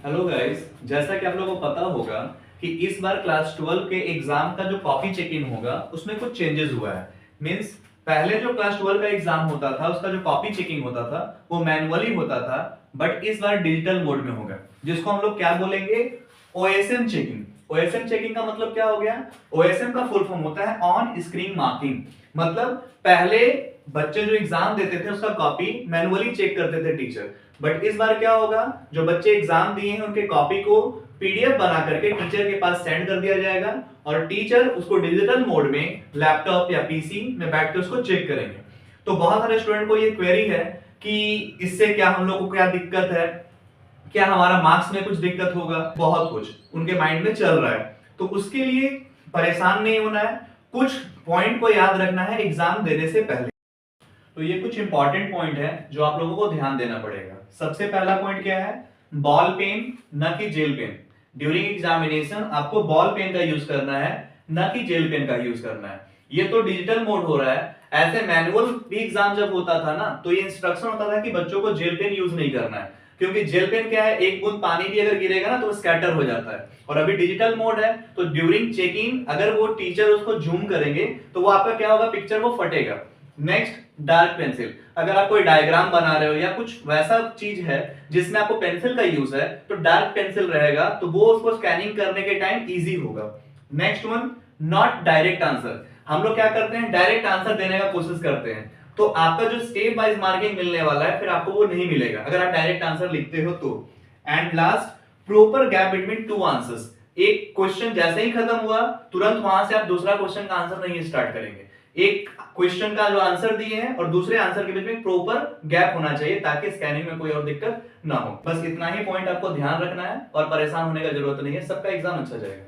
Hello guys, जैसा कि आप लोगों को पता होगा कि इस बार क्लास 12 के एग्जाम का जो कॉपी चेक इन होगा उसमें कुछ चेंजेस हुआ है। मींस पहले जो क्लास 12 का एग्जाम होता था उसका जो कॉपी चेकिंग होता था वो मैनुअली होता था, बट इस बार डिजिटल मोड में होगा, जिसको हम लोग क्या बोलेंगे, ओएसएम चेकिंग। ओएसएम चेकिंग का मतलब क्या हो गया? ओएसएम का फुल फॉर्म होता है ऑन स्क्रीन मार्किंग। मतलब पहले बच्चे जो एग्जाम देते थे उसका कॉपी मैनुअली चेक करते थे टीचर, बट इस बार क्या होगा, जो बच्चे एग्जाम दिए हैं उनके कॉपी को पीडीएफ बना करके टीचर के पास सेंड कर दिया जाएगा और टीचर उसको डिजिटल मोड में लैपटॉप या पीसी में बैठ के उसको चेक करेंगे। तो बहुत सारे स्टूडेंट को ये क्वेरी है कि इससे क्या हम लोग को क्या दिक्कत है, क्या हमारा मार्क्स में कुछ दिक्कत होगा, बहुत कुछ उनके माइंड में चल रहा है। तो उसके लिए परेशान नहीं होना है, कुछ पॉइंट को याद रखना है एग्जाम देने से पहले। तो ये कुछ इंपॉर्टेंट पॉइंट है जो आप लोगों को ध्यान देना पड़ेगा। सबसे पहला पॉइंट क्या है? बॉल पेन न कि जेल पेन। ड्यूरिंग एग्जामिनेशन आपको बॉल पेन का यूज करना है, न कि जेल पेन का यूज करना है। ये तो डिजिटल मोड हो रहा है, ऐसे मैनुअल भी एग्जाम जब होता था ना तो ये इंस्ट्रक्शन होता था कि बच्चों को जेल पेन यूज नहीं करना है, क्योंकि जेल पेन क्या है, एक बूंद पानी भी अगर गिरेगा ना तो स्कैटर हो जाता है। और अभी डिजिटल मोड है तो ड्यूरिंग चेकिंग अगर वो टीचर उसको जूम करेंगे तो वो आपका क्या होगा, पिक्चर वो फटेगा। Next, dark pencil. अगर आप कोई डायग्राम बना रहे हो या कुछ वैसा चीज है जिसमें आपको पेंसिल का यूज है तो डार्क पेंसिल रहेगा, तो वो उसको स्कैनिंग करने के टाइम इजी होगा। Next one, not direct answer. हम लोग क्या करते हैं, डायरेक्ट आंसर देने का कोशिश करते हैं, तो आपका जो स्टेप वाइज मार्किंग मिलने वाला है फिर आपको वो नहीं मिलेगा अगर आप डायरेक्ट आंसर लिखते हो तो। And last, proper gap between two answers. एक क्वेश्चन जैसे ही खत्म हुआ तुरंत वहां से आप दूसरा क्वेश्चन का आंसर नहीं स्टार्ट करेंगे। एक क्वेश्चन का जो आंसर दिए हैं और दूसरे आंसर के बीच में प्रॉपर गैप होना चाहिए ताकि स्कैनिंग में कोई और दिक्कत ना हो। बस इतना ही पॉइंट आपको ध्यान रखना है और परेशान होने का जरूरत नहीं है, सबका एग्जाम अच्छा जाएगा।